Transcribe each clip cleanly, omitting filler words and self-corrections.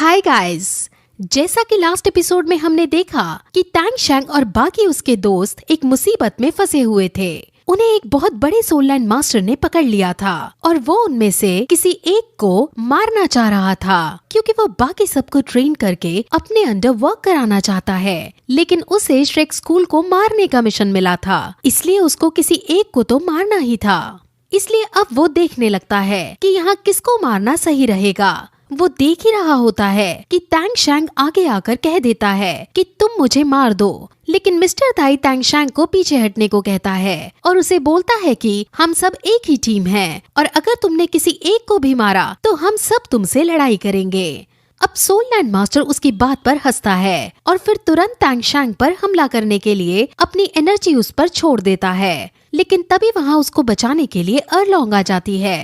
Hi guys. जैसा कि last episode में हमने देखा कि टैंग शैंग और बाकी उसके दोस्त एक मुसीबत में फंसे हुए थे। उन्हें एक बहुत बड़े सोललैंड मास्टर ने पकड़ लिया था और वो उनमें से किसी एक को मारना चाह रहा था क्योंकि वो बाकी सबको ट्रेन करके अपने अंडर वर्क कराना चाहता है। लेकिन उसे श्रेक स्कूल को मारने का मिशन मिला था, इसलिए उसको किसी एक को तो मारना ही था। इसलिए अब वो देखने लगता है कि यहाँ किसको मारना सही रहेगा। वो देख ही रहा होता है कि टैंग शैंग आगे आकर कह देता है कि तुम मुझे मार दो, लेकिन मिस्टर ताई टैंग शैंग को पीछे हटने को कहता है और उसे बोलता है कि हम सब एक ही टीम हैं और अगर तुमने किसी एक को भी मारा तो हम सब तुमसे लड़ाई करेंगे। अब सोललैंड मास्टर उसकी बात पर हंसता है और फिर तुरंत टैंग शैंग पर हमला करने के लिए अपनी एनर्जी उस पर छोड़ देता है। लेकिन तभी वहाँ उसको बचाने के लिए अर्लोंग आ जाती है।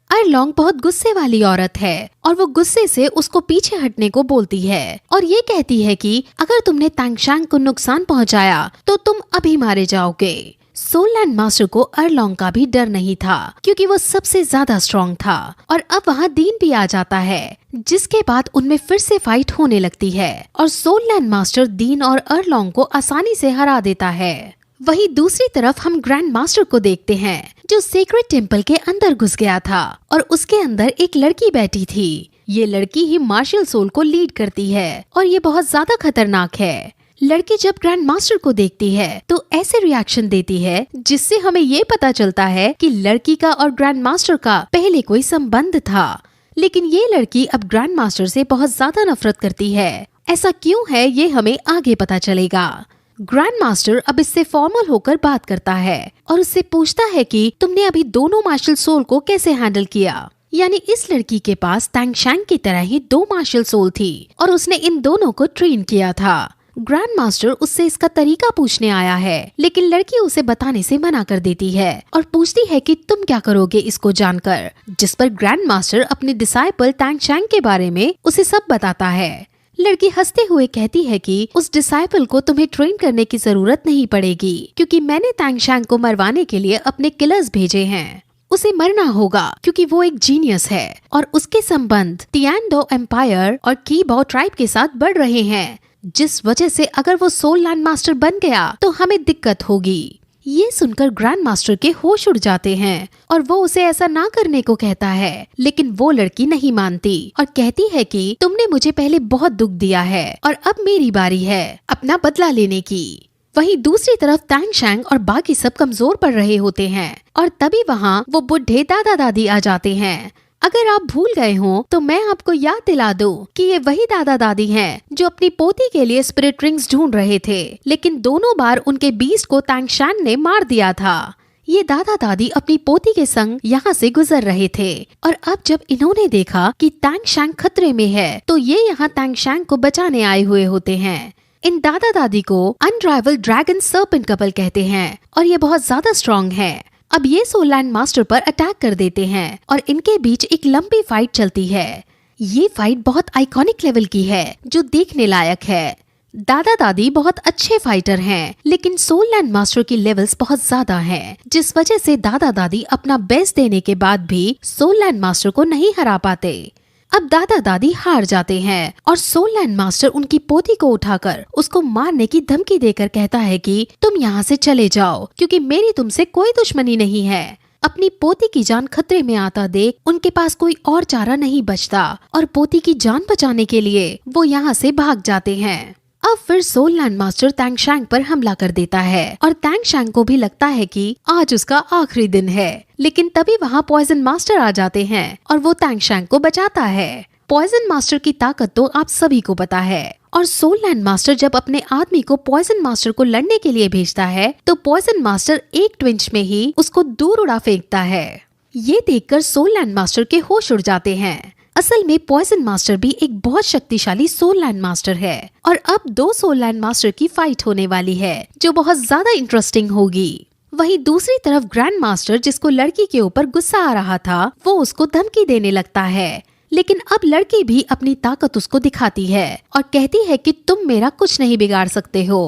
अर्लोंग बहुत गुस्से वाली औरत है और वो गुस्से से उसको पीछे हटने को बोलती है और ये कहती है कि अगर तुमने टैंग शैंग को नुकसान पहुंचाया तो तुम अभी मारे जाओगे। सोललैंड मास्टर को अर्लोंग का भी डर नहीं था क्योंकि वो सबसे ज्यादा स्ट्रॉन्ग था। और अब वहाँ दीन भी आ जाता है, जिसके बाद उनमें फिर से फाइट होने लगती है और सोललैंड मास्टर दीन और अर्लोंग को आसानी से हरा देता है। वहीं दूसरी तरफ हम ग्रैंड मास्टर को देखते हैं जो सीक्रेट टेम्पल के अंदर घुस गया था और उसके अंदर एक लड़की बैठी थी। ये लड़की ही मार्शल सोल को लीड करती है और ये बहुत ज्यादा खतरनाक है। लड़की जब ग्रैंड मास्टर को देखती है तो ऐसे रिएक्शन देती है जिससे हमें ये पता चलता है कि लड़की का और ग्रैंड मास्टर का पहले कोई संबंध था। लेकिन ये लड़की अब ग्रैंड मास्टर से बहुत ज्यादा नफरत करती है। ऐसा क्यों है ये हमें आगे पता चलेगा। ग्रैंड मास्टर अब इससे फॉर्मल होकर बात करता है और उससे पूछता है कि तुमने अभी दोनों मार्शल सोल को कैसे हैंडल किया। यानी इस लड़की के पास टैंग शैंग की तरह ही दो मार्शल सोल थी और उसने इन दोनों को ट्रेन किया था। ग्रैंड मास्टर उससे इसका तरीका पूछने आया है, लेकिन लड़की उसे बताने से मना कर देती है और पूछती है कि तुम क्या करोगे इसको जानकर। जिस पर ग्रैंड मास्टर अपने डिसाइपल टैंग शैंग के बारे में उसे सब बताता है। लड़की हंसते हुए कहती है कि उस डिसाइपल को तुम्हें ट्रेन करने की जरूरत नहीं पड़ेगी क्योंकि मैंने टैंग शैंग को मरवाने के लिए अपने किलर्स भेजे हैं। उसे मरना होगा क्योंकि वो एक जीनियस है और उसके संबंध टियानडो एम्पायर और कीबो ट्राइब के साथ बढ़ रहे हैं, जिस वजह से अगर वो सोललैंड मास्टर बन गया तो हमें दिक्कत होगी। ये सुनकर ग्रैंड मास्टर के होश उड़ जाते हैं और वो उसे ऐसा ना करने को कहता है, लेकिन वो लड़की नहीं मानती और कहती है कि तुमने मुझे पहले बहुत दुख दिया है और अब मेरी बारी है अपना बदला लेने की। वहीं दूसरी तरफ टैंग शैंग और बाकी सब कमजोर पड़ रहे होते हैं और तभी वहाँ वो बुढ़े दादा दादी आ जाते हैं। अगर आप भूल गए हो तो मैं आपको याद दिला दूं कि ये वही दादा दादी हैं जो अपनी पोती के लिए स्पिरिट रिंग्स ढूंढ रहे थे, लेकिन दोनों बार उनके बीस्ट को टैंग शैंग ने मार दिया था। ये दादा दादी अपनी पोती के संग यहाँ से गुजर रहे थे और अब जब इन्होंने देखा कि टैंग शैंग खतरे में है तो ये यहाँ टैंग शैंग को बचाने आए हुए होते हैं। इन दादा दादी को अनराइवल्ड ड्रैगन सर्पेंट कपल कहते हैं और ये बहुत ज्यादा स्ट्रॉन्ग है। अब ये सोललैंड मास्टर पर अटैक कर देते हैं और इनके बीच एक लंबी फाइट चलती है। ये फाइट बहुत आइकॉनिक लेवल की है जो देखने लायक है। दादा दादी बहुत अच्छे फाइटर हैं, लेकिन सोललैंड मास्टर की लेवल्स बहुत ज्यादा हैं, जिस वजह से दादा दादी अपना बेस्ट देने के बाद भी सोललैंड मास्टर को नहीं हरा पाते। अब दादा दादी हार जाते हैं और सोललैंड मास्टर उनकी पोती को उठाकर उसको मारने की धमकी देकर कहता है कि तुम यहाँ से चले जाओ क्योंकि मेरी तुमसे कोई दुश्मनी नहीं है। अपनी पोती की जान खतरे में आता देख उनके पास कोई और चारा नहीं बचता और पोती की जान बचाने के लिए वो यहाँ से भाग जाते हैं। अब फिर सोललैंड मास्टर टैंग शैंग पर हमला कर देता है और टैंग शैंग को भी लगता है कि आज उसका आखिरी दिन है, लेकिन तभी वहाँ पॉइजन मास्टर आ जाते हैं और वो टैंग शैंग को बचाता है। पॉइजन मास्टर की ताकत तो आप सभी को पता है और सोललैंड मास्टर जब अपने आदमी को पॉइजन मास्टर को लड़ने के लिए भेजता है तो पॉइजन मास्टर एक ट्विंच में ही उसको दूर उड़ा फेंकता है। ये देखकर सोललैंड मास्टर के होश उड़ जाते हैं। असल में पॉइजन मास्टर भी एक बहुत शक्तिशाली सोललैंड मास्टर है और अब दो सोललैंड मास्टर की फाइट होने वाली है जो बहुत ज्यादा इंटरेस्टिंग होगी। वहीं दूसरी तरफ ग्रैंड मास्टर जिसको लड़की के ऊपर गुस्सा आ रहा था वो उसको धमकी देने लगता है, लेकिन अब लड़की भी अपनी ताकत उसको दिखाती है और कहती है कि तुम मेरा कुछ नहीं बिगाड़ सकते हो।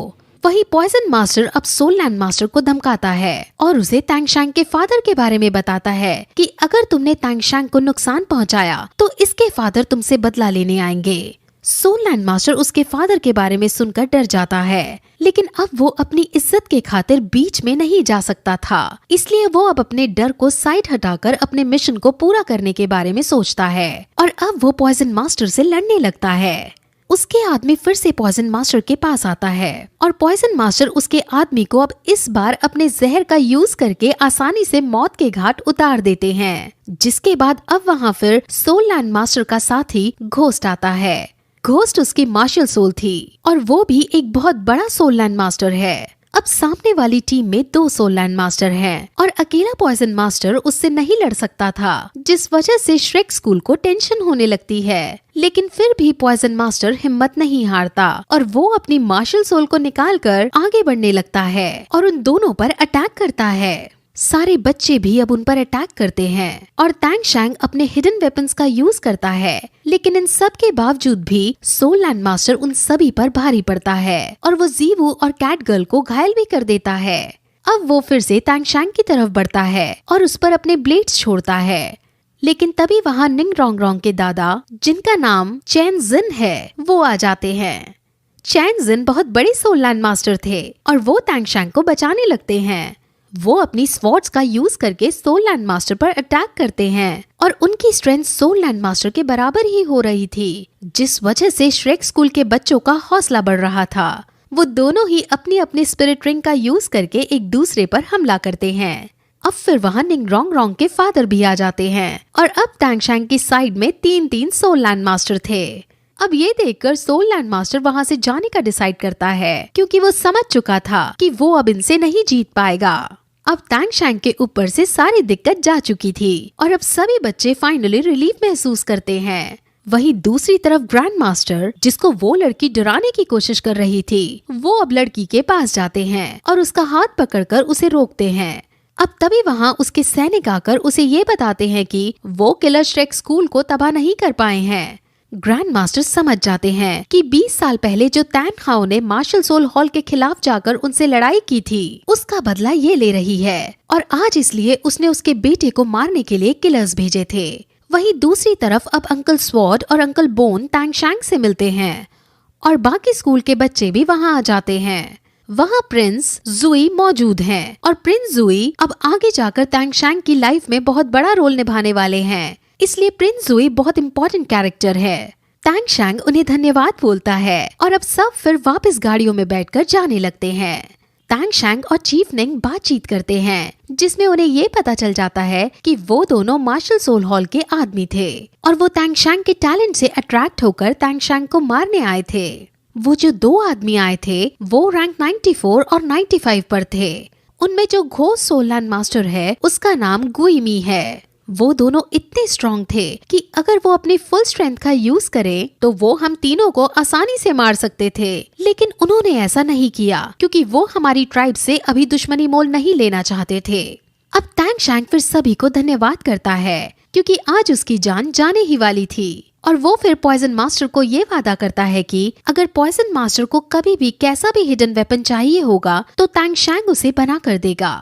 वही पॉइजन मास्टर अब सोल लैंड मास्टर को धमकाता है और उसे तैंगशैंग के फादर के बारे में बताता है कि अगर तुमने तैंगशैंग को नुकसान पहुंचाया तो इसके फादर तुमसे बदला लेने आएंगे। सोल लैंड मास्टर उसके फादर के बारे में सुनकर डर जाता है, लेकिन अब वो अपनी इज्जत के खातिर बीच में नहीं जा सकता था, इसलिए वो अब अपने डर को साइड हटाकर अपने मिशन को पूरा करने के बारे में सोचता है और अब वो पॉइजन मास्टर से लड़ने लगता है। उसके आदमी फिर से पॉइजन मास्टर के पास आता है और पॉइजन मास्टर उसके आदमी को अब इस बार अपने जहर का यूज करके आसानी से मौत के घाट उतार देते हैं, जिसके बाद अब वहाँ फिर सोल लैंड मास्टर का साथी घोस्ट आता है। घोस्ट उसकी मार्शल सोल थी और वो भी एक बहुत बड़ा सोल लैंड मास्टर है। अब सामने वाली टीम में 2 सोल लैंड मास्टर हैं और अकेला पॉइजन मास्टर उससे नहीं लड़ सकता था, जिस वजह से श्रेक स्कूल को टेंशन होने लगती है। लेकिन फिर भी पॉइजन मास्टर हिम्मत नहीं हारता और वो अपनी मार्शल सोल को निकालकर आगे बढ़ने लगता है और उन दोनों पर अटैक करता है। सारे बच्चे भी अब उन पर अटैक करते हैं और तैंगशैंग अपने हिडन वेपन्स का यूज करता है, लेकिन इन सब के बावजूद भी सोल लैंड मास्टर उन सभी पर भारी पड़ता है और वो जीवू और कैट गर्ल को घायल भी कर देता है। अब वो फिर से तैंगशैंग की तरफ बढ़ता है और उस पर अपने ब्लेड्स छोड़ता है, लेकिन तभी वहाँ निंग रोंग रोंग के दादा, जिनका नाम चैन जिन है, वो आ जाते हैं। चैन जिन बहुत बड़े सोल लैंड मास्टर थे और वो तैंगशैंग को बचाने लगते हैं। वो अपनी स्वॉर्ड्स का यूज करके सोल लैंड मास्टर पर अटैक करते हैं और उनकी स्ट्रेंथ सोल लैंड मास्टर के बराबर ही हो रही थी, जिस वजह से श्रेक स्कूल के बच्चों का हौसला बढ़ रहा था। वो दोनों ही अपनी अपनी स्पिरिट रिंग का यूज करके एक दूसरे पर हमला करते हैं। अब फिर वहाँ निंग रोंग रोंग के फादर भी आ जाते हैं और अब तैंगशैंग की साइड में 3 सोल लैंड मास्टर थे। अब ये देखकर सोल लैंड मास्टर वहाँ से जाने का डिसाइड करता है, क्योंकि वो समझ चुका था कि वो अब इनसे नहीं जीत पाएगा। अब तैंगशैंग के ऊपर से सारी दिक्कत जा चुकी थी और अब सभी बच्चे फाइनली रिलीफ महसूस करते हैं। वहीं दूसरी तरफ ग्रैंड मास्टर, जिसको वो लड़की डराने की कोशिश कर रही थी, वो अब लड़की के पास जाते हैं और उसका हाथ पकड़कर उसे रोकते हैं। अब तभी वहाँ उसके सैनिक आकर उसे ये बताते हैं कि वो किलर श्रेक स्कूल को तबाह नहीं कर पाए हैं। ग्रैंड मास्टर समझ जाते हैं कि 20 साल पहले जो तैन खाओ ने मार्शल सोल हॉल के खिलाफ जाकर उनसे लड़ाई की थी, उसका बदला ये ले रही है और आज इसलिए उसने उसके बेटे को मारने के लिए किलर्स भेजे थे। वहीं दूसरी तरफ अब अंकल स्वॉर्ड और अंकल बोन तैंगशैंग से मिलते हैं और बाकी स्कूल के बच्चे भी वहाँ आ जाते हैं। वहाँ प्रिंस जुई मौजूद हैं और प्रिंस जुई अब आगे जाकर तैंगशैंग की लाइफ में बहुत बड़ा रोल निभाने वाले हैं, इसलिए प्रिंस जुई बहुत इम्पोर्टेंट कैरेक्टर है। तैंगशैंग उन्हें धन्यवाद बोलता है और अब सब फिर वापस गाड़ियों में बैठकर जाने लगते हैं। तैंगशैंग और चीफ निंग बातचीत करते हैं, जिसमें उन्हें ये पता चल जाता है कि वो दोनों मार्शल सोल हॉल के आदमी थे और वो तैंगशैंग के टैलेंट से अट्रैक्ट होकर तैंगशैंग को मारने आए थे। वो जो 2 आदमी आए थे वो रैंक 94 और 95 पर थे। उनमें जो घोस्ट सोल लैंड मास्टर है उसका नाम गुइमी है। वो दोनों इतने स्ट्रॉन्ग थे कि अगर वो अपनी फुल स्ट्रेंथ का यूज करें तो वो हम तीनों को आसानी से मार सकते थे, लेकिन उन्होंने ऐसा नहीं किया क्योंकि वो हमारी ट्राइब से अभी दुश्मनी मोल नहीं लेना चाहते थे। अब तैंगशैंग फिर सभी को धन्यवाद करता है क्योंकि आज उसकी जान जाने ही वाली थी और वो फिर पॉइजन मास्टर को ये वादा करता है कि अगर पॉइजन मास्टर को कभी भी कैसा भी हिडन वेपन चाहिए होगा तो तैंगशैंग उसे बना कर देगा।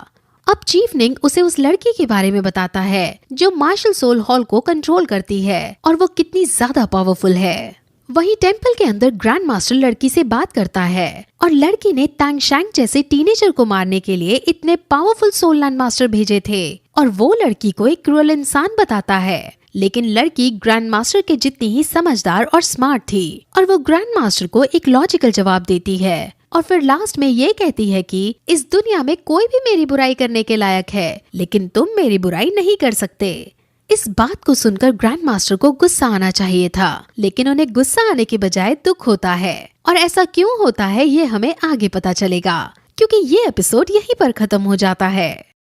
अब चीफ निंग उसे उस लड़की के बारे में बताता है जो मार्शल सोल हॉल को कंट्रोल करती है और वो कितनी ज्यादा पावरफुल है। वहीं टेंपल के अंदर ग्रैंड मास्टर लड़की से बात करता है और लड़की ने तैंगशैंग जैसे टीनेजर को मारने के लिए इतने पावरफुल सोल लैंड मास्टर भेजे थे और वो लड़की को एक क्रूअल इंसान बताता है, लेकिन लड़की ग्रैंड मास्टर के जितनी ही समझदार और स्मार्ट थी और वो ग्रैंड मास्टर को एक लॉजिकल जवाब देती है और फिर लास्ट में ये कहती है कि इस दुनिया में कोई भी मेरी बुराई करने के लायक है, लेकिन तुम मेरी बुराई नहीं कर सकते। इस बात को सुनकर ग्रैंड मास्टर को गुस्सा आना चाहिए था, लेकिन उन्हें गुस्सा आने के बजाय दुख होता है और ऐसा क्यों होता है ये हमें आगे पता चलेगा, क्योंकि ये एपिसोड यहीं पर खत्म हो जाता है।